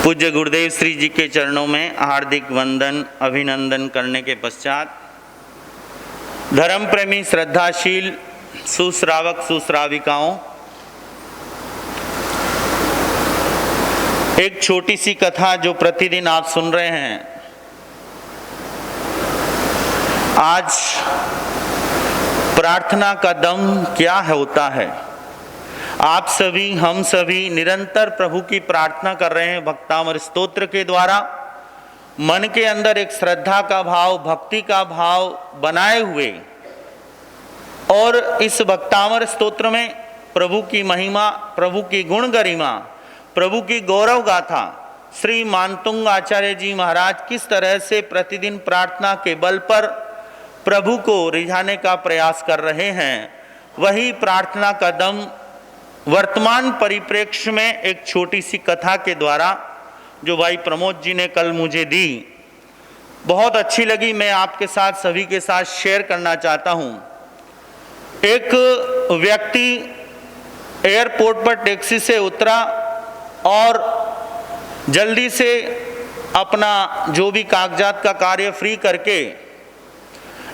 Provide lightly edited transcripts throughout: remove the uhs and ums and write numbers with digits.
पूज्य गुरुदेव श्री जी के चरणों में हार्दिक वंदन अभिनंदन करने के पश्चात धर्म प्रेमी श्रद्धाशील सुश्रावक सुश्राविकाओं, एक छोटी सी कथा जो प्रतिदिन आप सुन रहे हैं, आज प्रार्थना का दम क्या होता है। आप सभी हम सभी निरंतर प्रभु की प्रार्थना कर रहे हैं भक्तामृत स्तोत्र के द्वारा। मन के अंदर एक श्रद्धा का भाव, भक्ति का भाव बनाए हुए और इस भक्तामृत स्तोत्र में प्रभु की महिमा, प्रभु की गुण गरिमा, प्रभु की गौरव गाथा श्री मानतुंग आचार्य जी महाराज किस तरह से प्रतिदिन प्रार्थना के बल पर प्रभु को रिझाने का प्रयास कर रहे हैं, वही प्रार्थना का दम वर्तमान परिप्रेक्ष्य में एक छोटी सी कथा के द्वारा जो भाई प्रमोद जी ने कल मुझे दी, बहुत अच्छी लगी। मैं आपके साथ सभी के साथ शेयर करना चाहता हूं। एक व्यक्ति एयरपोर्ट पर टैक्सी से उतरा और जल्दी से अपना जो भी कागजात का कार्य फ्री करके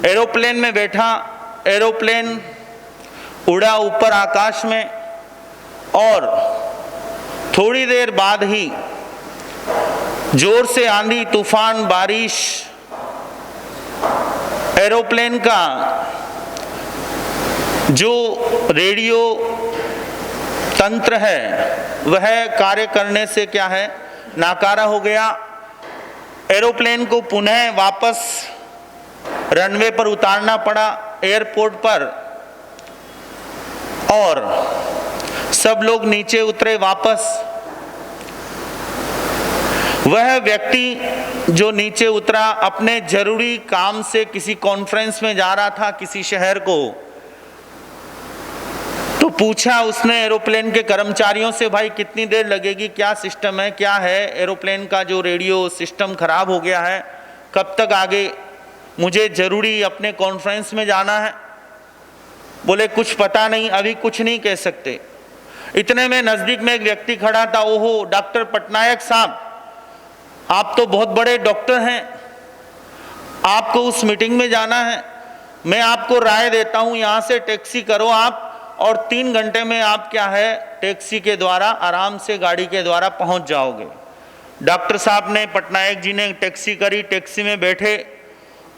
एरोप्लेन में बैठा। एरोप्लेन उड़ा ऊपर आकाश में और थोड़ी देर बाद ही जोर से आंधी तूफान बारिश, एरोप्लेन का जो रेडियो तंत्र है वह कार्य करने से क्या है, नाकारा हो गया। एरोप्लेन को पुनः वापस रनवे पर उतारना पड़ा एयरपोर्ट पर और सब लोग नीचे उतरे वापस। वह व्यक्ति जो नीचे उतरा अपने जरूरी काम से किसी कॉन्फ्रेंस में जा रहा था किसी शहर को, तो पूछा उसने एरोप्लेन के कर्मचारियों से, भाई कितनी देर लगेगी, क्या सिस्टम है, क्या है, एरोप्लेन का जो रेडियो सिस्टम खराब हो गया है, कब तक आगे, मुझे जरूरी अपने कॉन्फ्रेंस में जाना है। बोले कुछ पता नहीं, अभी कुछ नहीं कह सकते। इतने में नजदीक में एक व्यक्ति खड़ा था। ओहो डॉक्टर पटनायक साहब, आप तो बहुत बड़े डॉक्टर हैं, आपको उस मीटिंग में जाना है। मैं आपको राय देता हूं, यहां से टैक्सी करो आप और 3 घंटे में आप क्या है टैक्सी के द्वारा आराम से गाड़ी के द्वारा पहुंच जाओगे। डॉक्टर साहब ने, पटनायक जी ने टैक्सी करी, टैक्सी में बैठे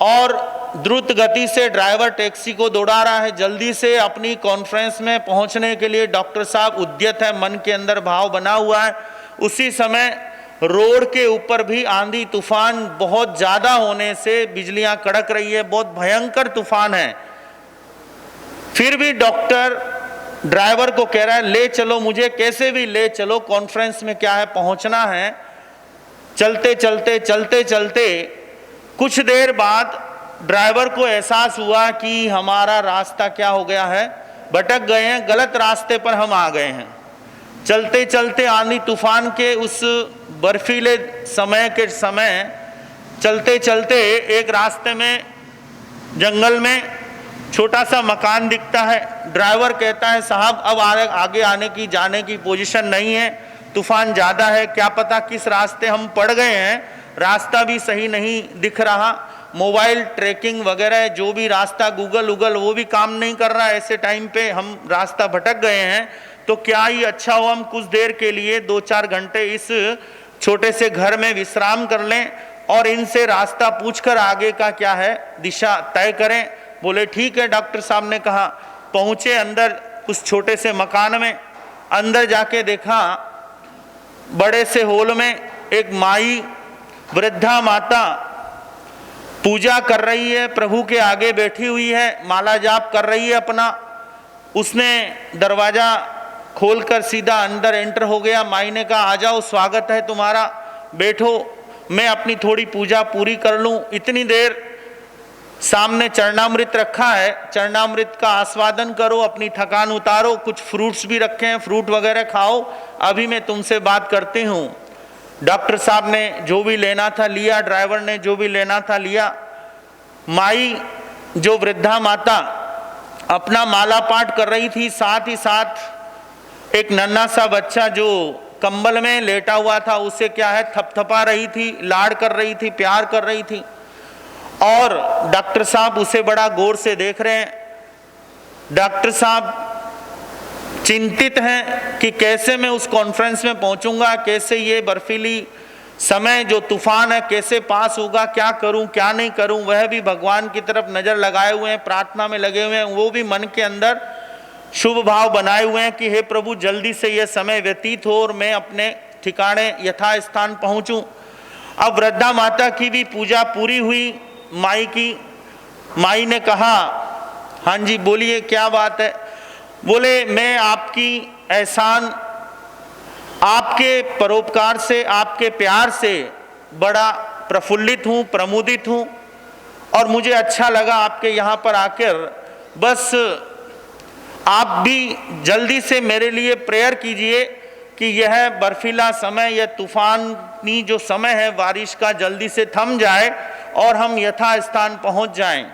और द्रुत गति से ड्राइवर टैक्सी को दौड़ा रहा है। जल्दी से अपनी कॉन्फ्रेंस में पहुंचने के लिए डॉक्टर साहब उद्यत है, मन के अंदर भाव बना हुआ है। उसी समय रोड के ऊपर भी आंधी तूफान बहुत ज्यादा होने से बिजलियां कड़क रही है, बहुत भयंकर तूफान है। फिर भी डॉक्टर ड्राइवर को कह रहा है, ले चलो मुझे, कैसे भी ले चलो, कॉन्फ्रेंस में क्या है पहुंचना है। चलते चलते चलते चलते कुछ देर बाद ड्राइवर को एहसास हुआ कि हमारा रास्ता क्या हो गया है, भटक गए हैं, गलत रास्ते पर हम आ गए हैं। चलते चलते आंधी तूफान के उस बर्फीले समय के समय चलते चलते एक रास्ते में जंगल में छोटा सा मकान दिखता है। ड्राइवर कहता है, साहब अब आगे आने की जाने की पोजीशन नहीं है, तूफान ज़्यादा है, क्या पता किस रास्ते हम पड़ गए हैं, रास्ता भी सही नहीं दिख रहा, मोबाइल ट्रैकिंग वगैरह जो भी रास्ता गूगल वो भी काम नहीं कर रहा। ऐसे टाइम पे हम रास्ता भटक गए हैं, तो क्या ही अच्छा हो हम कुछ देर के लिए 2-4 घंटे इस छोटे से घर में विश्राम कर लें और इनसे रास्ता पूछकर आगे का क्या है दिशा तय करें। बोले ठीक है, डॉक्टर साहब ने कहा। पहुंचे अंदर उस छोटे से मकान में, अंदर जाके देखा बड़े से हॉल में एक माई, वृद्धा माता पूजा कर रही है, प्रभु के आगे बैठी हुई है, माला जाप कर रही है अपना। उसने दरवाजा खोलकर सीधा अंदर एंटर हो गया। माई ने कहा, आ जाओ, स्वागत है तुम्हारा, बैठो, मैं अपनी थोड़ी पूजा पूरी कर लूं। इतनी देर सामने चरणामृत रखा है, चरणामृत का आस्वादन करो, अपनी थकान उतारो, कुछ फ्रूट्स भी रखे हैं, फ्रूट वगैरह खाओ, अभी मैं तुमसे बात करती हूँ। डॉक्टर साहब ने जो भी लेना था लिया, ड्राइवर ने जो भी लेना था लिया। माई जो वृद्धा माता अपना माला पाठ कर रही थी, साथ ही साथ एक नन्हा सा बच्चा जो कंबल में लेटा हुआ था उसे क्या है थपथपा रही थी, लाड़ कर रही थी, प्यार कर रही थी। और डॉक्टर साहब उसे बड़ा गौर से देख रहे हैं। डॉक्टर साहब चिंतित हैं कि कैसे मैं उस कॉन्फ्रेंस में पहुंचूंगा, कैसे ये बर्फीली समय जो तूफान है कैसे पास होगा, क्या करूं क्या नहीं करूं। वह भी भगवान की तरफ नजर लगाए हुए हैं, प्रार्थना में लगे हुए हैं, वो भी मन के अंदर शुभ भाव बनाए हुए हैं कि हे प्रभु जल्दी से यह समय व्यतीत हो और मैं अपने ठिकाने यथा स्थान पहुंचूं। अब वृद्धा माता की भी पूजा पूरी हुई माई की। माई ने कहा, हाँ जी बोलिए क्या बात है। बोले मैं आपकी एहसान, आपके परोपकार से, आपके प्यार से बड़ा प्रफुल्लित हूँ, प्रमुदित हूँ और मुझे अच्छा लगा आपके यहाँ पर आकर। बस आप भी जल्दी से मेरे लिए प्रेयर कीजिए कि यह बर्फीला समय, यह तूफानी जो समय है बारिश का जल्दी से थम जाए और हम यथा स्थान पहुँच जाएं।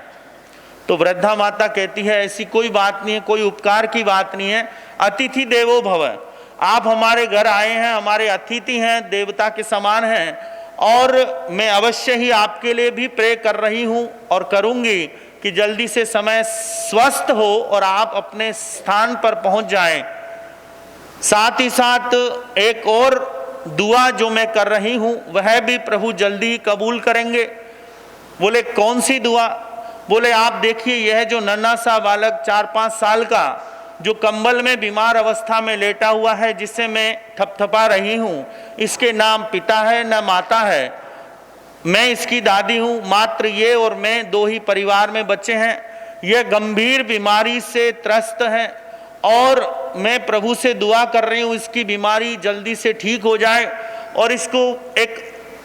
तो वृद्धा माता कहती है ऐसी कोई बात नहीं है, कोई उपकार की बात नहीं है। अतिथि देवो भव, आप हमारे घर आए हैं, हमारे अतिथि हैं, देवता के समान हैं और मैं अवश्य ही आपके लिए भी प्रे कर रही हूं और करूंगी कि जल्दी से समय स्वस्थ हो और आप अपने स्थान पर पहुंच जाएं। साथ ही साथ एक और दुआ जो मैं कर रही हूं वह भी प्रभु जल्दी ही कबूल करेंगे। बोले कौन सी दुआ। बोले आप देखिए यह जो नन्हा सा बालक 4-5 साल का जो कंबल में बीमार अवस्था में लेटा हुआ है, जिसे मैं थपथपा रही हूँ, इसके नाम पिता है न माता है। मैं इसकी दादी हूँ, मात्र ये और मैं 2 ही परिवार में बच्चे हैं। यह गंभीर बीमारी से त्रस्त है और मैं प्रभु से दुआ कर रही हूँ इसकी बीमारी जल्दी से ठीक हो जाए। और इसको एक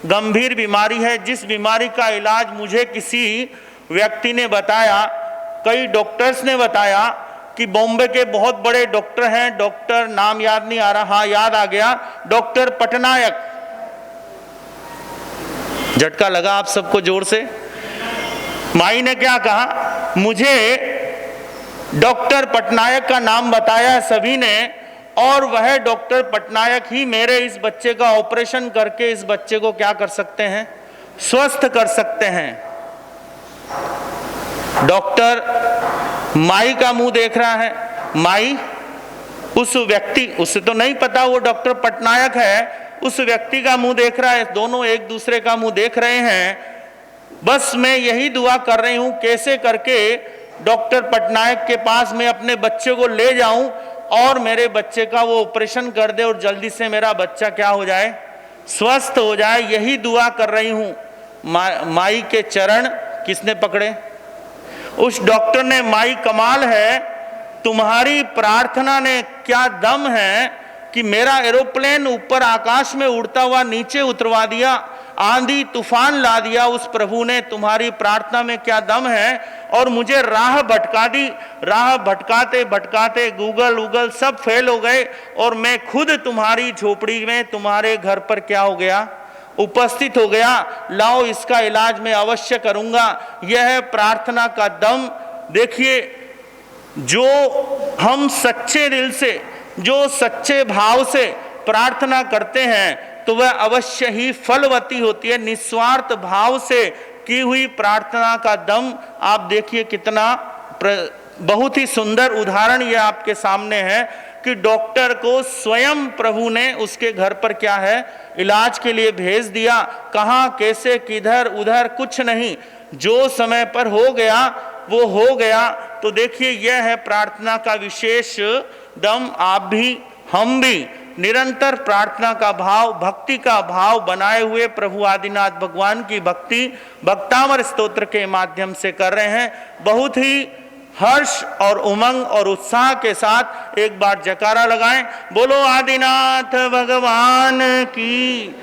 गंभीर बीमारी है जिस बीमारी का इलाज मुझे किसी व्यक्ति ने बताया, कई डॉक्टर्स ने बताया कि बॉम्बे के बहुत बड़े डॉक्टर हैं, डॉक्टर नाम याद नहीं आ रहा, हाँ याद आ गया, डॉक्टर पटनायक। झटका लगा आप सबको जोर से। माई ने क्या कहा, मुझे डॉक्टर पटनायक का नाम बताया सभी ने और वह डॉक्टर पटनायक ही मेरे इस बच्चे का ऑपरेशन करके इस बच्चे को क्या कर सकते हैं, स्वस्थ कर सकते हैं। डॉक्टर माई का मुंह देख रहा है। माई उस व्यक्ति, उसे तो नहीं पता वो डॉक्टर पटनायक है, उस व्यक्ति का मुंह देख रहा है। दोनों एक दूसरे का मुंह देख रहे हैं। बस मैं यही दुआ कर रही हूं कैसे करके डॉक्टर पटनायक के पास मैं अपने बच्चे को ले जाऊं और मेरे बच्चे का वो ऑपरेशन कर दे और जल्दी से मेरा बच्चा क्या हो जाए, स्वस्थ हो जाए। यही दुआ कर रही हूं। माई के चरण किसने पकड़े? उस डॉक्टर ने, माई कमाल है, तुम्हारी प्रार्थना ने क्या दम है कि मेरा एरोप्लेन ऊपर आकाश में उड़ता हुआ नीचे उतरवा दिया, आंधी तूफान ला दिया। उस प्रभु ने, तुम्हारी प्रार्थना में क्या दम है और मुझे राह भटका दी। राह भटकाते भटकाते गूगल सब फेल हो गए और मैं खुद तुम्हारी झोपड़ी में, तुम्हारे घर पर क्या हो गया, उपस्थित हो गया। लाओ इसका इलाज मैं अवश्य करूंगा। यह है प्रार्थना का दम। देखिए, जो हम सच्चे दिल से, जो सच्चे भाव से प्रार्थना करते हैं तो वह अवश्य ही फलवती होती है। निस्वार्थ भाव से की हुई प्रार्थना का दम आप देखिए कितना बहुत ही सुंदर उदाहरण यह आपके सामने है कि डॉक्टर को स्वयं प्रभु ने उसके घर पर क्या है, इलाज के लिए भेज दिया। कहाँ, कैसे, किधर उधर कुछ नहीं, जो समय पर हो गया वो हो गया। तो देखिए यह है प्रार्थना का विशेष दम। आप भी, हम भी निरंतर प्रार्थना का भाव, भक्ति का भाव बनाए हुए प्रभु आदिनाथ भगवान की भक्ति भक्तामर स्तोत्र के माध्यम से कर रहे हैं। बहुत ही हर्ष और उमंग और उत्साह के साथ एक बार जयकारा लगाएं। बोलो आदिनाथ भगवान की।